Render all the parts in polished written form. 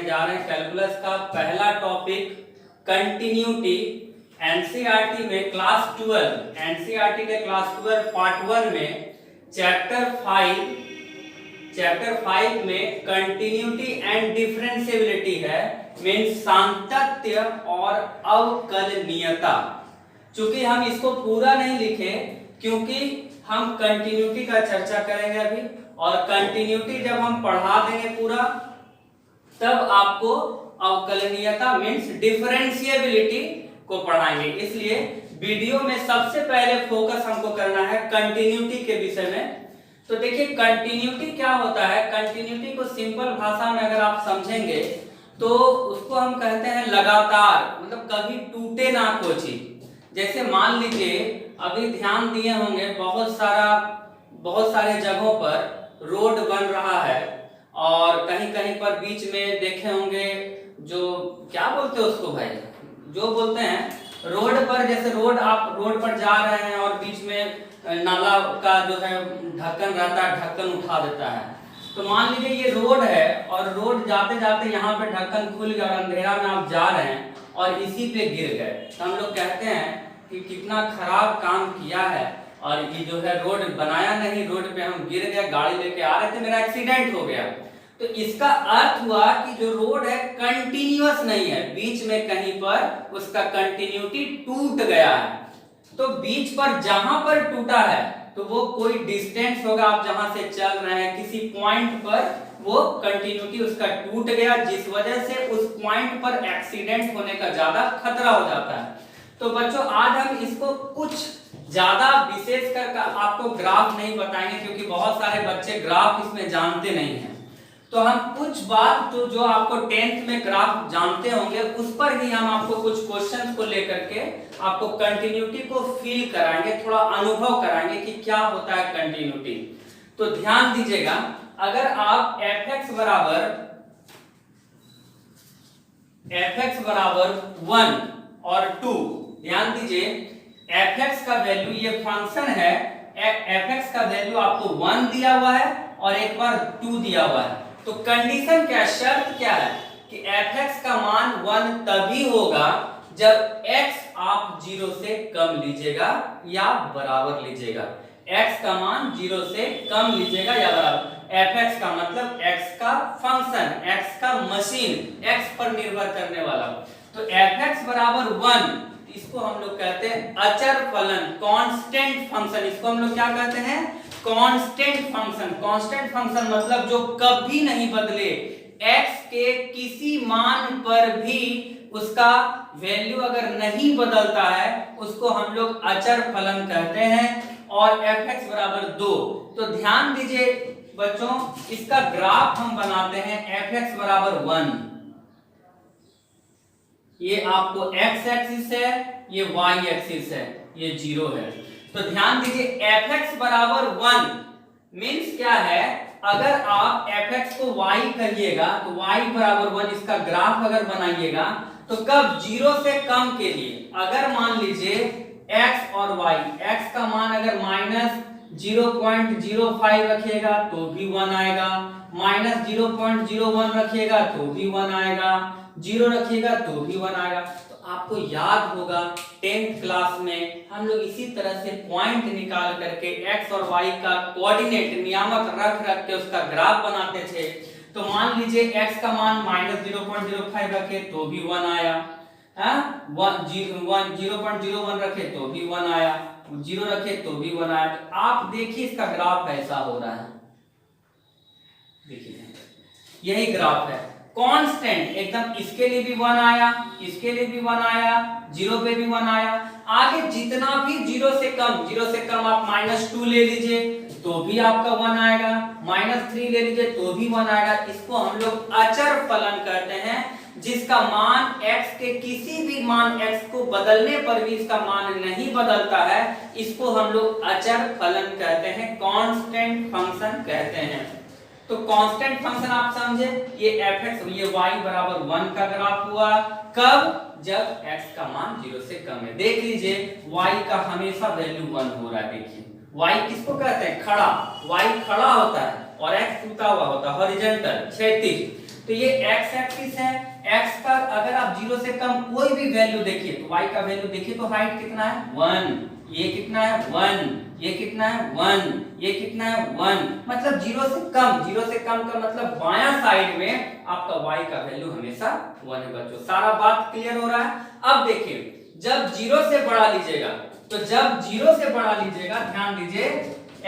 जा रहे हैं कैलकुलस का पहला टॉपिक कंटिन्यूटी। एनसीईआरटी में क्लास 12 एनसीईआरटी के क्लास 12 पार्ट 1 में चैप्टर 5 में कंटिन्यूटी एंड डिफरेंशिएबिलिटी है, मींस सातत्य और अवकलनीयता। चूंकि हम इसको पूरा नहीं लिखे क्योंकि हम कंटिन्यूटी का चर्चा करेंगे अभी, और कंटिन्यूटी जब हम पढ़ा देंगे पूरा तब आपको अवकलनीयता मींस डिफरेंशिएबिलिटी को पढ़ाएंगे। इसलिए वीडियो में सबसे पहले फोकस हमको करना है कंटिन्यूटी के विषय में। तो देखिए कंटिन्यूटी क्या होता है। कंटिन्यूटी को सिंपल भाषा में अगर आप समझेंगे तो उसको हम कहते हैं लगातार, मतलब कभी टूटे ना कोई चीज। जैसे मान लीजिए अभी ध्यान दिए होंगे बहुत सारे जगहों पर रोड बन रहा है और कहीं कहीं पर बीच में देखे होंगे जो क्या बोलते हैं उसको भाई, जो बोलते हैं रोड पर, जैसे आप रोड पर जा रहे हैं और बीच में नाला का जो है ढक्कन रहता है, ढक्कन उठा देता है। तो मान लीजिए ये रोड है और रोड जाते जाते यहाँ पे ढक्कन खुल गया और अंधेरा में आप जा रहे हैं और इसी पे गिर गए, तो हम लोग कहते हैं कि कितना खराब काम किया है, और ये जो है रोड बनाया नहीं, रोड पे हम गिर गए, गाड़ी लेके आ रहे थे, मेरा एक्सीडेंट हो गया। तो इसका अर्थ हुआ कि जो रोड है कंटिन्यूअस नहीं है, बीच में कहीं पर उसका कंटिन्यूटी टूट गया है। तो बीच पर जहां पर टूटा है तो वो कोई डिस्टेंस होगा, आप जहां से चल रहे हैं किसी पॉइंट पर वो कंटिन्यूटी उसका टूट गया, जिस वजह से उस पॉइंट पर एक्सीडेंट होने का ज्यादा खतरा हो जाता है। तो बच्चों आज हम इसको कुछ ज्यादा विशेष कर आपको ग्राफ नहीं बताएंगे क्योंकि बहुत सारे बच्चे ग्राफ इसमें जानते नहीं हैं। तो हम कुछ बात तो जो आपको 10th में ग्राफ जानते होंगे उस पर ही हम आपको कुछ क्वेश्चंस को लेकर के आपको कंटिन्यूटी को फील कराएंगे, थोड़ा अनुभव कराएंगे कि क्या होता है कंटिन्यूटी। तो ध्यान दीजिएगा, अगर आप fx बराबर 1 और 2, ध्यान दीजिए fx का वैल्यू, ये फंक्शन है, fx का वैल्यू आपको 1 दिया हुआ है और एक बार 2 दिया हुआ है। तो कंडीशन क्या, शर्त क्या है कि fx का मान 1 तभी होगा जब x आप 0 से कम लीजिएगा या बराबर लीजिएगा। x का मान 0 से कम लीजिएगा या बराबर। fx का मतलब x का फंक्शन, x का मशीन, x पर निर्भर करने वाला। तो fx बराबर 1, इसको हम लोग कहते हैं अचर फलन, कांस्टेंट फंक्शन। इसको हम लोग क्या कहते हैं, कांस्टेंट फंक्शन। कांस्टेंट फंक्शन मतलब जो कभी नहीं बदले, x के किसी मान पर भी उसका वैल्यू अगर नहीं बदलता है उसको हम लोग अचर फलन कहते हैं। और fx बराबर 2। तो ध्यान दीजिए बच्चों, इसका ग्राफ हम बनाते हैं fx बराबर 1, ये आपको x एक्सिस है, ये y एक्सिस है, ये 0 है। तो ध्यान दीजिए fx बराबर 1 मींस क्या है, अगर आप fx को y करिएगा तो y बराबर 1, इसका ग्राफ अगर बनाइएगा तो कब 0 से कम के लिए, अगर मान लीजिए x और y, x का मान अगर -0.05 रखिएगा तो भी 1 आएगा, -0.01 रखिएगा तो भी 1 आएगा, 0 रखिएगा तो भी 1 आएगा। तो आपको याद होगा 10th क्लास में हम लोग इसी तरह से पॉइंट निकाल करके x और y का कोऑर्डिनेट नियामक रख के उसका ग्राफ बनाते थे। तो मान लीजिए x का मान -0.05 रखे तो भी 1 आया, 0.01 रखे तो भी 1 आया, 0 रखे तो भी 1 आया। तो आप देखिए इसका ग्राफ ऐसा हो रहा है, देखिए यही ग्राफ है कांस्टेंट एकदम, इसके लिए भी 1 आया, इसके लिए भी 1 आया, 0 पे भी 1 आया। आगे जितना भी 0 से कम आप -2 ले लीजिए तो भी आपका 1 आएगा, -3 ले लीजिए तो भी 1 आएगा। इसको हम लोग अचर फलन कहते हैं, जिसका मान x के किसी भी मान x को बदलने पर भी इसका मान नहीं बदलता है, इसको हम लोग अचर फलन कहते हैं, कांस्टेंट फंक्शन कहते हैं। तो कांस्टेंट फंक्शन आप समझे, ये fx, ये y बराबर 1 का ग्राफ हुआ, कब, जब x का मान 0 से कम है। देख लीजिए y का हमेशा वैल्यू 1 हो रहा है। देखिए y किसको कहते हैं, खड़ा, y खड़ा होता है और x टूटा हुआ होता है, हॉरिजॉन्टल, क्षैतिज। तो ये x एक्सिस है। x पर अगर आप 0 से कम कोई भी वैल्यू देखिए तो y का वैल्यू देखिए तो हाइट कितना है 1, ये कितना है 1, ये कितना है 1, ये कितना है 1, मतलब 0 से कम, 0 से कम का मतलब बायां साइड में आपका y का वैल्यू हमेशा 1 है बच्चों। सारा बात क्लियर हो रहा है। अब देखिए जब 0 से बढ़ा लीजिएगा, तो जब 0 से बढ़ा लीजिएगा, ध्यान दीजिए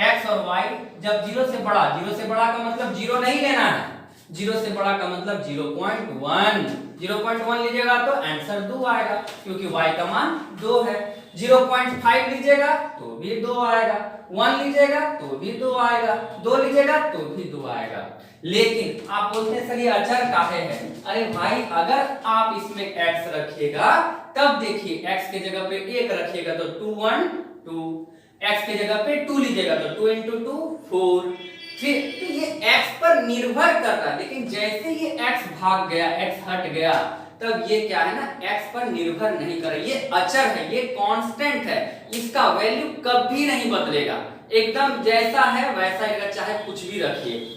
x और y जब 0 से बढ़ा, 0 से बढ़ा का मतलब 0 नहीं लेना है, 0 से बड़ा का मतलब 0.1, 0.1 लीजिएगा तो आंसर 2 आएगा क्योंकि y का मान 2 है। 0.5 लीजिएगा तो भी 2 आएगा, 1 लीजिएगा तो भी 2 आएगा, 2 लीजिएगा तो भी 2 आएगा। लेकिन आप बोलते हैं सर ये अचर काहे है? अरे भाई अगर आप इसमें x रखिएगा तब देखिए x के जगह पे 1 रखिएगा तो 2 1 2, x के जगह पे 2 लीजिएगा तो 2 × 2 4, फिर तो ये x पर निर्भर करता है। लेकिन जैसे ये x भाग गया, x हट गया, तब ये क्या है ना x पर निर्भर नहीं कर, ये अचर है, ये कांस्टेंट है, इसका वैल्यू कभी नहीं बदलेगा, एकदम जैसा है वैसा रहेगा, चाहे कुछ भी रखिए।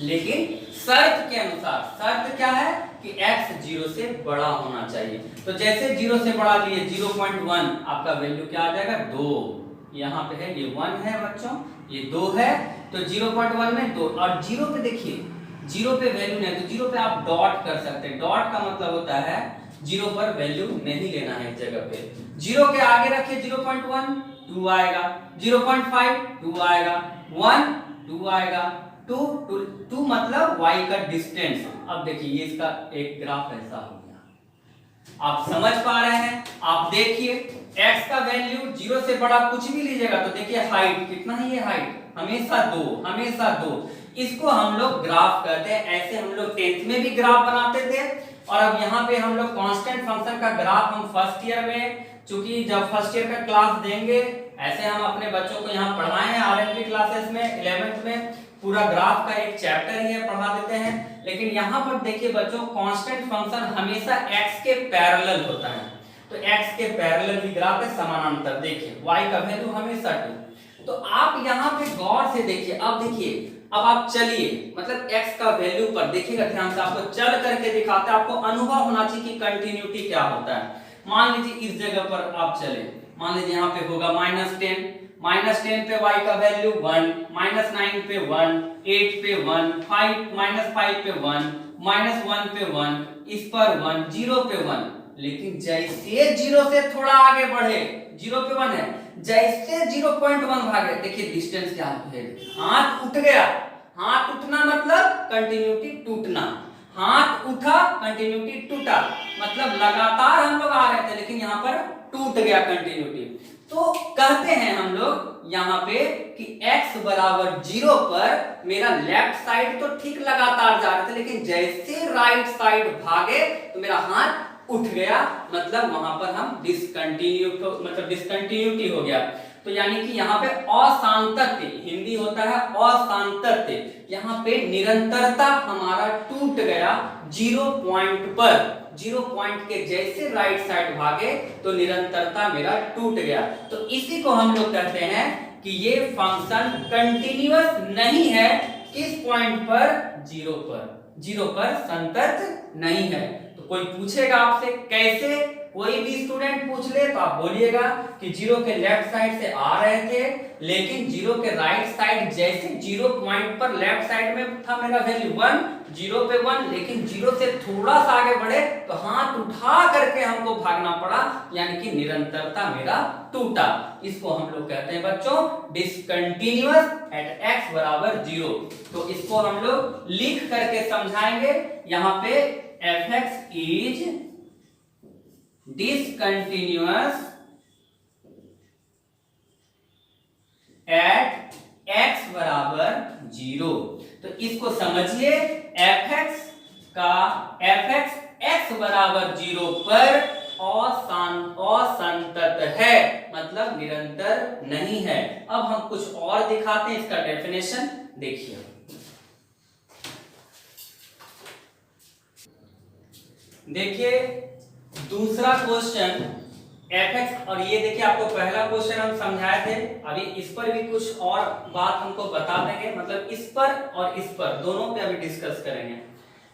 लेकिन शर्त के अनुसार, शर्त क्या है कि x 0 से बड़ा होना चाहिए। तो जैसे 0 से बड़ा लिए 0.1 आपका वैल्यू क्या आ जाएगा 2, यहाँ पे है ये 1 है बच्चों, ये 2 है, तो 0.1 में 2, और 0 पे देखिए 0 पे वैल्यू नहीं तो 0 पे आप डॉट कर सकते हैं। डॉट का मतलब होता है 0 पर वैल्यू नहीं लेना है इस जगह पे। 0 के आगे रखिए 0.1 2 आएगा, 0.5 2 आएगा, 1 2 आएगा, 2 मतलब y का डिस्टेंस। अब देखिए ये इसका एक ग्राफ ऐसा हो गया, आप समझ पा रहे हैं? आप देखिए x का वैल्यू 0 से बड़ा कुछ भी लीजिएगा तो देखिए हाइट कितना है, ये हाइट हमेशा 2, हमेशा 2। इसको हम लोग ग्राफ कहते हैं। ऐसे हम लोग 10th में भी ग्राफ बनाते थे, और अब यहाँ पे हम लोग कांस्टेंट फंक्शन का ग्राफ हम फर्स्ट ईयर में, चूंकि जब फर्स्ट ईयर का क्लास देंगे ऐसे हम अपने बच्चों को यहाँ पढ़ाए हैं आरएनपी क्लासेस में 11th में, पूरा ग्राफ का एक चैप्टर ही है पढ़ा देते हैं। लेकिन यहाँ पर देखिए बच्चों कांस्टेंट फंक्शन हमेशा x के पैरेलल होता है, तो x के पैरेलल ही ग्राफ है, समानांतर। देखिए y का वैल्यू हमेशा 2। तो आप यहाँ पे गौर से देखिए, अब देखिए अब आप चलिए, मतलब x का वैल्यू पर देखिएगा ध्यान से, आपको चल करके दिखाते हैं, आपको अनुभव होना चाहिए कि कंटिन्यूटी क्या होता है। मान लीजिए इस जगह पर आप चले, मान लीजिए यहाँ पे होगा -10, -10 पे y का वैल्यू 1, -9 पे 1, 8 पे 1, 5 पे 1, -1 पे 1, इस पर 1, 0 पे 1। लेकिन जैसे 0 से थोड़ा आगे बढ़े, 0 पे 1 है, जैसे 0.1 भागे, देखिए डिस्टेंस क्या है, हाथ उठ गया। हाथ उठना मतलब कंटिन्यूटी टूटना, हाथ उठा कंटिन्यूटी टूटा, मतलब लगातार हम लोग आ रहे थे लेकिन यहाँ पर टूट गया कंटिन्यूटी। तो कहते हैं हम लोग यहाँ पे कि x बराबर 0 पर मेरा लेफ्ट साइड तो ठीक लगातार जा रहे थे, लेकिन जैसे राइट साइड भागे तो मेरा हाथ उठ गया, मतलब वहां पर हम डिसकंटिन्यूटी हो गया। तो यानी कि यहाँ पे असांतत्य, हिंदी होता है असांतत्य, यहाँ पे निरंतरता हमारा टूट गया 0 पॉइंट पर। 0 पॉइंट के जैसे राइट साइड भागे तो निरंतरता मेरा टूट गया। तो इसी को हम लोग कहते हैं कि ये फंक्शन कंटिन्यूअस नहीं है। किस पॉइंट पर? 0 पर। 0 पर संतत नहीं है। तो कोई पूछेगा आपसे कैसे, कोई भी स्टूडेंट पूछ ले तो आप बोलिएगा कि 0 के लेफ्ट साइड से आ रहे थे, लेकिन 0 के राइट साइड जैसे 0 पॉइंट पर लेफ्ट साइड में था मेरा वैल्यू 1, 0 पे 1, लेकिन 0 से थोड़ा सा आगे बढ़े तो हाथ उठा करके हमको भागना पड़ा, यानी कि निरंतरता मेरा टूटा। इसको हम लोग कहते हैं बच्चों डिसकंटिन्यूअस एट x बराबर 0। तो इसको हम लोग लिख करके समझाएंगे। यहाँ पे fx is discontinuous at x बराबर 0। तो इसको समझिए, fx x बराबर 0 पर असंतत है, मतलब निरंतर नहीं है। अब हम कुछ और दिखाते हैं, इसका डेफिनेशन देखिए। देखिए दूसरा क्वेश्चन fx, और ये देखिए आपको पहला क्वेश्चन हम समझाए थे, अभी इस पर भी कुछ और बात हमको बता देंगे, मतलब इस पर और इस पर दोनों पे अभी डिस्कस करेंगे।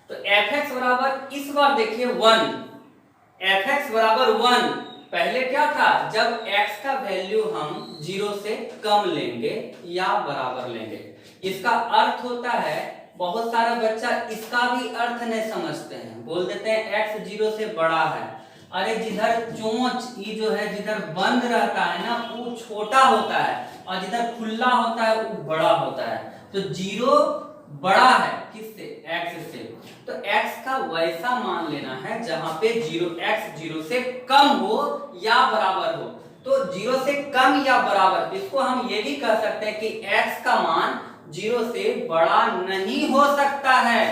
तो fx बराबर इस बार देखिए 1, fx बराबर 1। पहले क्या था, जब x का वैल्यू हम 0 से कम लेंगे या बराबर लेंगे। इसका अर्थ होता है, बहुत सारा बच्चा इसका भी अर्थ नहीं समझते हैं, बोल देते हैं x 0 से बड़ा है। अरे जिधर चोंच ये जो है जिधर बंद रहता है ना वो छोटा होता है, और जिधर खुला होता है वो बड़ा होता है। तो 0 बड़ा है किससे, x से, तो x का वैसा मान लेना है जहां पे x 0 से कम हो या बराबर हो। तो 0 से कम या बराबर, इसको हम ये भी कह सकते हैं कि x का मान 0 से बड़ा नहीं हो सकता है।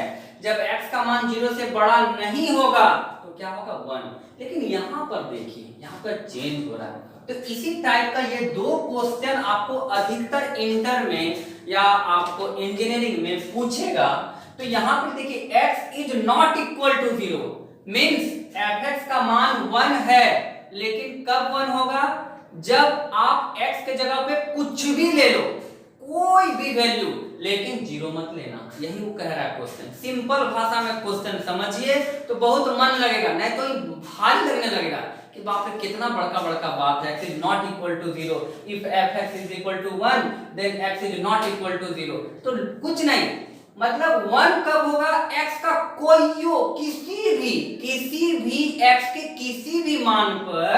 जब x का मान 0 से बड़ा नहीं होगा तो क्या होगा, 1। लेकिन यहाँ पर देखिए, यहाँ पर चेंज हो रहा है। तो इसी टाइप का ये 2 क्वेश्चन आपको अधिकतर इंटर में या आपको इंजीनियरिंग में पूछेगा। तो यहाँ पर देखिए x is not equal to 0 means fx का मान 1 है, लेकिन कब 1 होगा, जब आप x के जगह पे कुछ भी ले लो, कोई भी वैल्यू, लेकिन 0 मत लेना। यही वो कह रहा है क्वेश्चन। सिंपल भाषा में क्वेश्चन समझिए तो बहुत मन लगेगा, नहीं तो भारी लगने लगेगा कि बाप रे कितना बड़का बड़का बात है। x is not equal to 0, if fx is equal to 1 then x is not equal to 0। तो कुछ नहीं, मतलब 1 कब होगा, x का कोई किसी भी x के किसी भी मान पर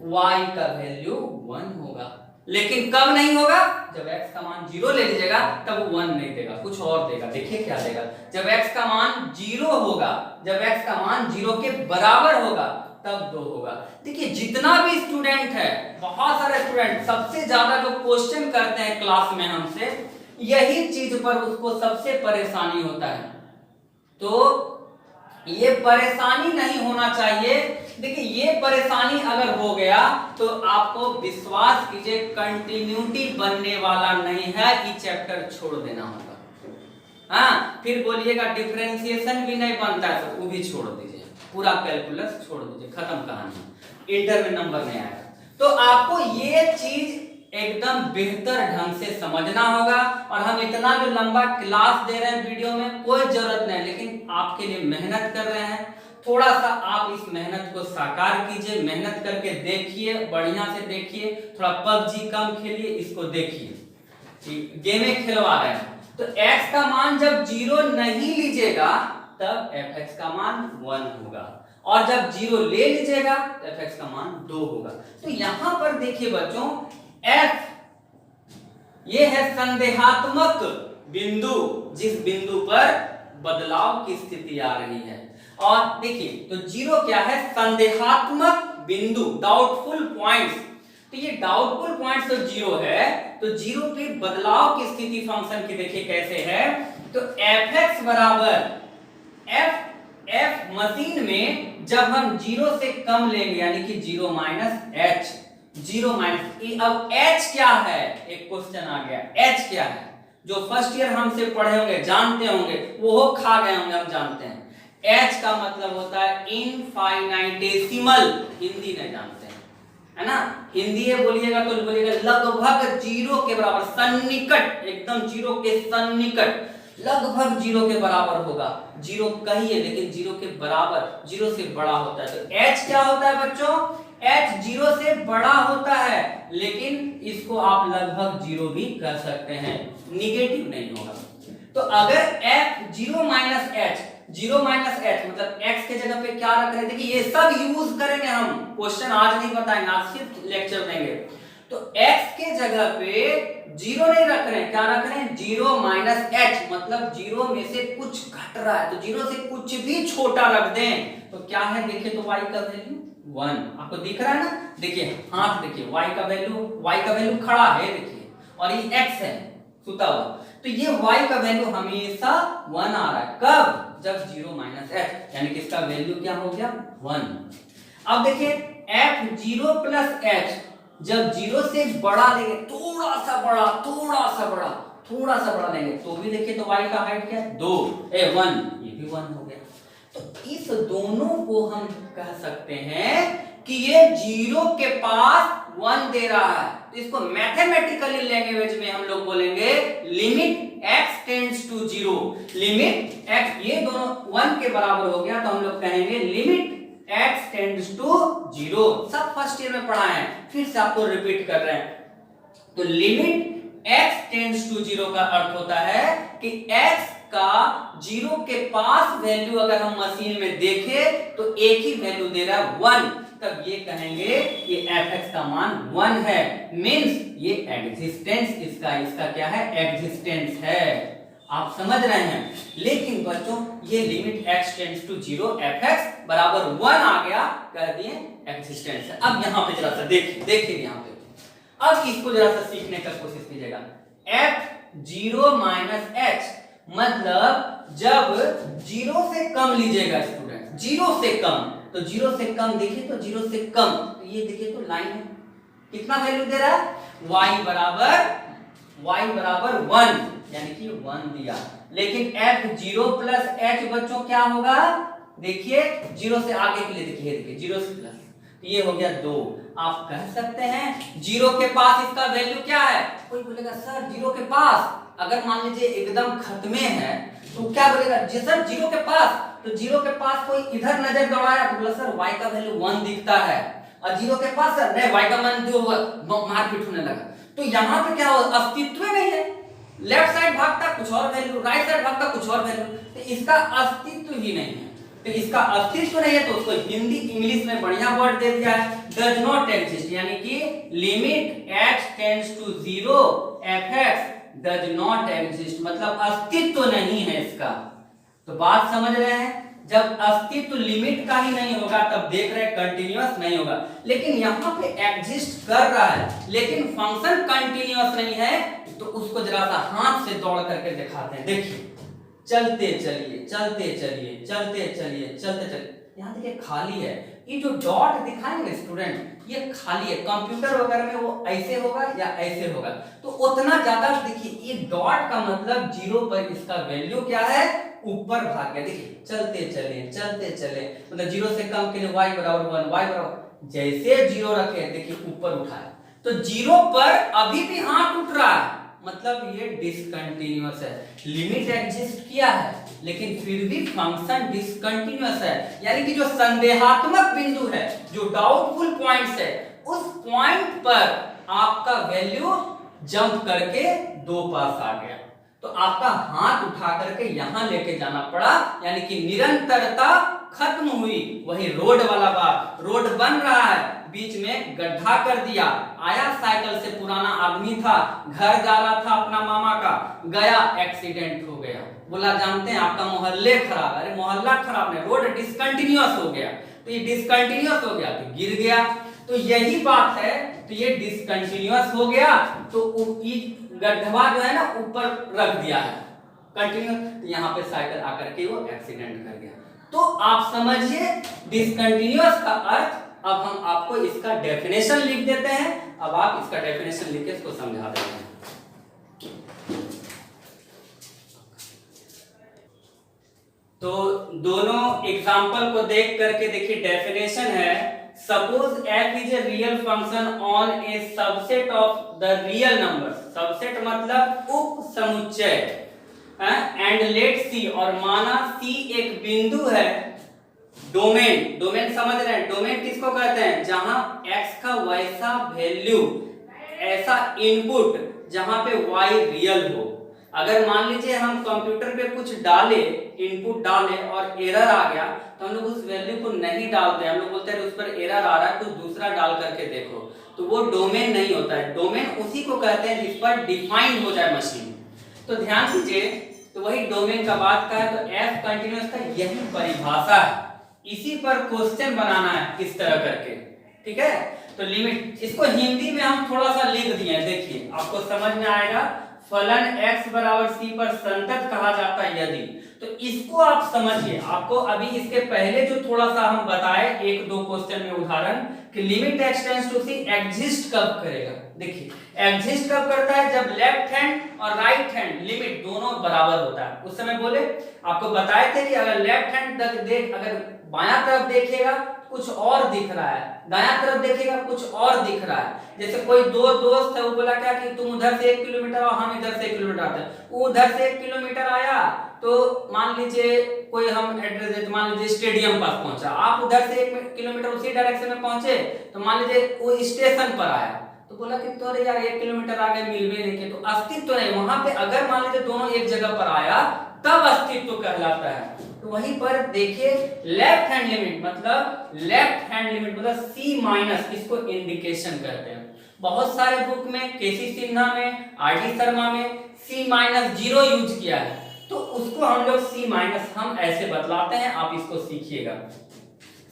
y का वैल्यू 1 होगा। लेकिन कब नहीं होगा, जब x का मान 0 ले लीजिएगा तब वो 1 नहीं देगा, कुछ और देगा। देखिए क्या देगा, जब x का मान 0 होगा, जब x का मान 0 के बराबर होगा तब 2 होगा। देखिए जितना भी स्टूडेंट है, बहुत सारे स्टूडेंट, सबसे ज्यादा जो क्वेश्चन करते हैं क्लास में हमसे, यही चीज पर उसको सबसे परेशानी होता है। तो ये परेशानी नहीं होना चाहिए। देखिए ये परेशानी अगर हो गया तो आपको विश्वास कीजिए कंटिन्यूटी बनने वाला नहीं है, ये चैप्टर छोड़ देना होगा। हाँ, फिर बोलिएगा डिफरेंशिएशन भी नहीं बनता है तो वो भी छोड़ दीजिए, पूरा कैलकुलस छोड़ दीजिए, खत्म कहानी, इंटर में नंबर नहीं आएगा। तो आपको ये चीज एकदम बेहतर ढंग से समझना होगा। और हम इतना जो लंबा क्लास दे रहे हैं वीडियो में कोई जरूरत नहीं, लेकिन आपके लिए मेहनत कर रहे हैं। थोड़ा सा आप इस मेहनत को साकार कीजिए, मेहनत करके देखिए, बढ़िया से देखिए, थोड़ा पबजी कम खेलिए, इसको देखिए, गेमें खिलवा रहे हैं। तो x का मान जब 0 नहीं लीजिएगा तब fx का मान 1 होगा, और जब 0 ले लीजिएगा तो fx का मान 2 होगा। तो यहां पर देखिए बच्चों, f ये है संदेहात्मक बिंदु, जिस बिंदु पर बदलाव की स्थिति आ रही है। और देखिए तो 0 क्या है, संदेहात्मक बिंदु, डाउटफुल पॉइंट्स। तो ये डाउटफुल पॉइंट्स तो 0 है, तो 0 पे बदलाव की स्थिति फंक्शन की देखिए कैसे है। तो fx बराबर f मशीन में जब हम 0 से कम लेंगे, यानी कि 0 माइनस h, 0 माइनस, अब h क्या है, एक क्वेश्चन आ गया, h क्या है, जो फर्स्ट ईयर हमसे पढ़े होंगे, जानते होंगे, वो खा गए होंगे, हम जानते हैं। h का मतलब होता है इनफाइनाइटेसिमल, हिंदी नहीं जानते हैं, है ना, हिंदी है बोलिएगा तो बोलिएगा लगभग 0 के बराबर, सन्निकट, एकदम 0 के सन्निकट, लगभग 0 के बराबर होगा। 0 कहिए लेकिन 0 के बराबर, 0 से बड़ा होता है। तो h क्या होता है बच्चों, h 0 से बड़ा होता है, लेकिन इसको आप लगभग 0 भी कह सकते हैं, निगेटिव नहीं होगा। तो अगर f 0 minus h, 0 minus h मतलब x के जगह पे क्या रख रहे हैं, देखिए ये सब यूज करेंगे हम, क्वेश्चन आज नहीं बताएंगे, आज सिर्फ लेक्चर देंगे। तो x के जगह पे 0 नहीं रख रहे हैं, क्या रख रहे हैं, 0 माइनस h मतलब 0 में से कुछ घट रहा है, तो 0 से कुछ भी छोटा रख दें तो क्या है, देखिए तो y का वैल्यू 1 आपको दिख रहा है ना, देखिए हाथ देखिए, y का वैल्यू खड़ा है देखिए, और ये x है सुता हुआ, तो ये y का वैल्यू हमेशा 1 आ रहा है। कब, जब 0 माइनस h, यानी कि इसका वैल्यू क्या हो गया, 1। अब देखिए f 0 प्लस h जब 0 से बड़ा लेंगे, थोड़ा सा बड़ा लेंगे तो भी देखिए तो y का हाइट क्या है, 1, ये भी 1 हो गया। तो इस दोनों को हम कह सकते हैं कि ये 0 के पास 1 दे रहा है। तो इसको मैथमेटिकली लैंग्वेज में हम लोग बोलेंगे limit x tends to 0, limit x ये दोनों 1 के बराबर हो गया तो हम लोग कहेंगे लिमिट x टेंड्स टू 0। सब फर्स्ट ईयर में पढ़ा है, फिर से आपको रिपीट कर रहे हैं। तो लिमिट x टेंड्स टू 0 का अर्थ होता है कि x का 0 के पास वैल्यू अगर हम मशीन में देखें तो एक ही वैल्यू दे रहा है 1, तब ये कहेंगे ये fx का मान 1 है, मींस ये एग्जिस्टेंस इसका क्या है, एग्जिस्टेंस है। आप समझ रहे हैं। लेकिन बच्चों ये limit x tends to 0 fx बराबर 1 आ गया, कह दिए एग्जिस्टेंस है। अब यहां पे जरा सा देखिए यहां पे, अब इसको जरा सा सीखने का कोशिश कीजिएगा। f0 माइनस h मतलब जब 0 से कम लीजिएगा स्टूडेंट, 0 से कम, तो 0 से कम देखिए तो 0 से कम, तो ये देखिए तो लाइन है, कितना वैल्यू दे रहा है, y बराबर 1, यानी कि 1 दिया। लेकिन f0 प्लस h बच्चों क्या होगा, देखिए 0 से आगे के लिए देखिए 0 से प्लस, ये हो गया 2। आप कह सकते हैं 0 के पास इसका वैल्यू क्या है, कोई बोलेगा सर 0 के पास अगर मान लीजिए एकदम खत्मे है तो क्या बोलेगा जी सर 0 के पास, तो 0 के पास कोई इधर नजर दौड़ाया तो बोला सर y का वैल्यू 1 दिखता है, और 0 के पास सर नहीं y का मान 2, मारपीट होने लगा। तो यहाँ पे क्या हो, अस्तित्व नहीं है, लेफ्ट साइड भागता कुछ और वैल्यू, राइट साइड भागता कुछ और वैल्यू, तो इसका अस्तित्व ही नहीं है। तो इसका अस्तित्व नहीं है तो उसको हिंदी इंग्लिश में बढ़िया वर्ड दे दिया है, डज नॉट एग्जिस्ट, यानी कि limit x tends to 0 fx does not exist, मतलब अस्तित्व नहीं है इसका। तो बात समझ रहे हैं, जब अस्तित्व लिमिट का ही नहीं होगा तब देख रहे हैं कंटीन्यूअस नहीं होगा। लेकिन यहाँ पे एग्जिस्ट कर रहा है लेकिन फंक्शन कंटीन्यूअस नहीं है, तो उसको जरा सा हाथ से दौड़ करके दिखाते हैं। देखिए चलते चलिए यहाँ देखिए खाली है, ये जो डॉट दिखाएंगे स्टूडेंट ये खाली है, कंप्यूटर वगैरह में वो ऐसे होगा या ऐसे होगा, तो उतना ज्यादा देखिए ये डॉट का मतलब 0 पर इसका वैल्यू क्या है, ऊपर भाग गया। देखिए चलते चले मतलब 0 से कम के लिए y बराबर 1, y बराबर जैसे 0 रखे देखिए ऊपर उठाए तो 0 पर अभी भी हाथ उठ रहा है, मतलब ये डिसकंटीन्यूअस है। लिमिट एग्जिस्ट किया है लेकिन फिर भी फंक्शन डिसकंटीन्यूअस है, यानी कि जो संदेहात्मक बिंदु है, जो डाउटफुल पॉइंट्स है, उस पॉइंट पर आपका वैल्यू जंप करके 2 पास आ गया, तो आपका हाथ उठा करके यहां लेके जाना पड़ा, यानी कि निरंतरता खत्म हुई। वही रोड वाला बात, रोड बन रहा है, बीच में गड्ढा कर दिया, आया साइकिल से पुराना आदमी था, घर जा रहा था अपना मामा का, गया एक्सीडेंट हो गया, बोला जानते हैं आपका मोहल्ले खराब, अरे मोहल्ला खराब नहीं, रोड डिसकंटीन्यूअस हो गया, तो ये डिसकंटीन्यूअस हो गया तो गिर गया, तो यही बात है, तो ये डिसकंटीन्यूअस हो गया तो गड्ढा जो है ना ऊपर रख दिया है कंटिन्यू, तो यहाँ पे साइकिल आकर के वो एक्सीडेंट कर गया। तो आप समझिए डिसकंटीन्यूअस का अर्थ। अब हम आपको इसका डेफिनेशन लिख देते हैं, अब आप इसका डेफिनेशन लिख के इसको समझा देते हैं। तो दोनों एग्जांपल को देख करके देखिए डेफिनेशन है, suppose f is a real function on A subset of the real numbers, subset मतलब उप समुच्चय, एंड लेट सी, और माना c एक बिंदु है, डोमेन समझ रहे हैं, डोमेन किसको कहते हैं, जहां x का वैसा वैल्यू, ऐसा इनपुट जहां पे y रियल हो। अगर मान लीजिए हम कंप्यूटर पे कुछ डाले, इनपुट डाले और एरर आ गया, तो हम लोग उस वैल्यू को नहीं डालते, हम लोग बोलते हैं उस पर एरर आ रहा है कुछ दूसरा डाल करके देखो, तो वो डोमेन नहीं होता है। डोमेन उसी को कहते हैं जिस पर डिफाइंड हो जाए मशीन। तो ध्यान दीजिए, तो वही डोमेन का बात का है, तो f कंटीन्यूअस का यही परिभाषा है, इसी पर क्वेश्चन बनाना है इस तरह करके, ठीक है। तो लिमिट, इसको हिंदी में हम थोड़ा सा लिख दिए, देखिए आपको समझ में आएगा। फलन x बराबर c पर संतत कहा जाता है यदि, तो इसको आप समझिए। आपको अभी इसके पहले जो थोड़ा सा हम बताए 1-2 क्वेश्चन में उदाहरण कि limit x tends to c exist कब करेगा, देखिए एग्जिस्ट कब करता है, जब लेफ्ट हैंड और राइट हैंड लिमिट दोनों बराबर होता है। उस समय बोले आपको बताए थे कि अगर लेफ्ट हैंड तक देख, अगर बायां तरफ देखेगा कुछ और दिख रहा है, दायां तरफ देखेगा कुछ और दिख रहा है। जैसे कोई दो दोस्त है, वो बोला क्या कि तुम उधर से 1 किलोमीटर और हम इधर से 1 किलोमीटर आते हैं, वो उधर से 1 किलोमीटर आया तो मान लीजिए कोई हम एड्रेस है, तो मान लीजिए स्टेडियम पास पहुंचा, आप उधर से 1 किलोमीटर उसी डायरेक्शन में पहुंचे, तो मान लीजिए वो स्टेशन पर आया, तो बोला कि तो यार 1 किलोमीटर आगे मिलवे नहीं के, तो अस्तित्व नहीं वहां पे। अगर मान लीजिए दोनों एक जगह पर आया तब अस्तित्व कहलाता है। तो वहीं पर देखिए लेफ्ट हैंड लिमिट मतलब सी माइनस, इसको इंडिकेशन कहते हैं। बहुत सारे बुक में, केसी सिन्हा में, आरडी शर्मा में सी माइनस 0 यूज किया है, तो उसको हम लोग सी माइनस हम ऐसे बतलाते हैं, आप इसको सीखिएगा।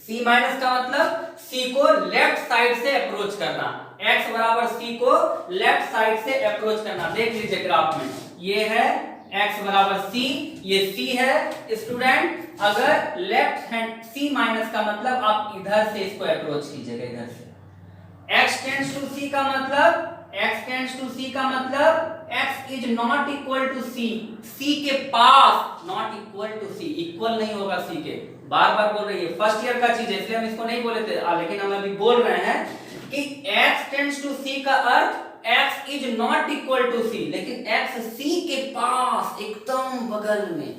सी माइनस का मतलब सी को लेफ्ट साइड से अप्रोच करना, x बराबर सी को लेफ्ट साइड से अप्रोच करना। देख लीजिए ग्राफ में, ये है x बराबर सी, ये c है स्टूडेंट। अगर लेफ्ट हैंड सी माइनस का मतलब आप इधर से इसको अप्रोच कीजिएगा, इधर से। x टेंड्स टू c का मतलब x is not equal to c, c के पास, not equal to c, equal नहीं होगा c के। बार बार बोल रही है, फर्स्ट ईयर का चीज है इसलिए हम इसको नहीं बोले थे, लेकिन हम अभी बोल रहे हैं कि x टेंड्स टू c का अर्थ x is not equal to c, लेकिन x c के पास एकदम बगल में,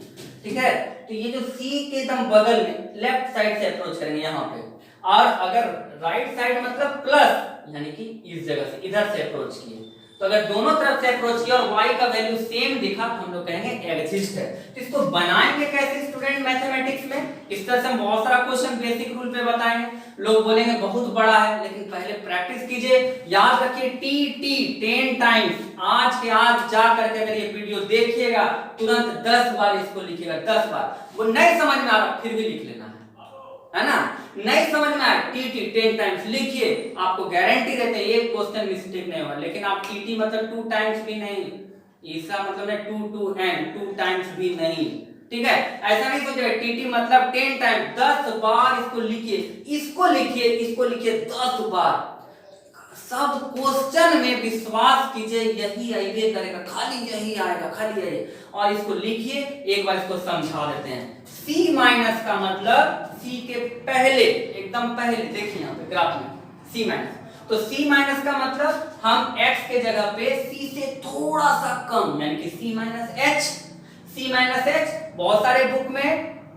ठीक है। तो ये जो c के एकदम बगल में लेफ्ट साइड से अप्रोच करेंगे यहाँ पे, और अगर राइट साइड मतलब प्लस, यानी कि इस जगह से इधर से अप्रोच किए, तो अगर दोनों तरफ से अप्रोच किया और y का वैल्यू सेम दिखा तो हम लोग कहेंगे एग्जिस्ट है। तो इसको बनाएंगे कैसे स्टूडेंट मैथमेटिक्स में? इस तरह से हम बहुत सारा क्वेश्चन बेसिक रूल पे बताएंगे। लोग बोलेंगे बहुत बड़ा है, लेकिन पहले प्रैक्टिस कीजिए। याद रखिए टी 10 टाइम्स, आज के आज जा करके अगर ये वीडियो देखिएगा तुरंत 10 बार इसको लिखिएगा, 10 बार। वो नहीं समझ में आ रहा फिर भी लिख लेना है ना। नहीं समझ में आया टी 10 टाइम्स लिखिए, आपको गारंटी देते हैं एक क्वेश्चन मिस्टेक नहीं होगा। लेकिन आप टी मतलब 2 टाइम्स भी नहीं, इसका मतलब है 2 टाइम्स भी नहीं, ठीक है। ऐसा नहीं सोचिएगा टी मतलब 10 टाइम, 10 बार इसको लिखिए, इसको लिखिए 10 बार। सब क्वेश्चन में विश्वास कीजिए यही आइए करेगा, खाली यही आएगा, खाली यही। और इसको लिखिए, एक बार इसको समझा देते हैं। C माइनस का मतलब C के पहले, एकदम पहले, देखिए यहाँ पे ग्राफ में C माइनस, तो C माइनस का मतलब हम x के जगह पे C से थोड़ा सा कम, यानी कि C माइनस H। बहुत सारे बुक में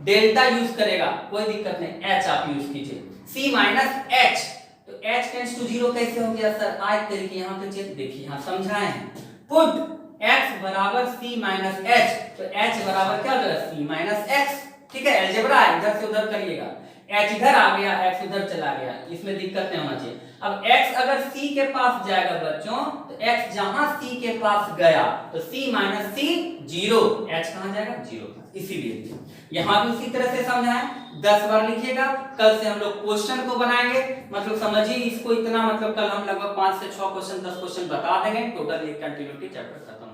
डेल्टा यूज करेगा, कोई दिक्कत नहीं, H आप यूज कीजिए, C माइनस H। तो h टेंड्स टू 0 कैसे हो गया सर? आज तरीके यहाँ पे चेक देखिए, यहाँ समझाए हैं। पुट x बराबर c माइनस h, तो h बराबर क्या हो जाएगा? c माइनस x, ठीक है। अलजेब्रा है, इधर से उधर करिएगा, h इधर आ गया, x उधर चला गया, इसमें दिक्कत नहीं होना चाहिए। अब x अगर c के पास जाएगा बच्चों, तो x जहां c के पास गया तो c माइनस c 0, h कहां जाएगा? 0। इसीलिए यहां भी उसी तरह से समझाएं, 10 बार लिखिएगा। कल से हम लोग क्वेश्चन को बनाएंगे, मतलब समझिए इसको इतना, मतलब कल हम लगभग 5 से 6 क्वेश्चन 10 क्वेश्चन बता देंगे, टोटल एक कंटिन्यूटी चैप्टर खत्म।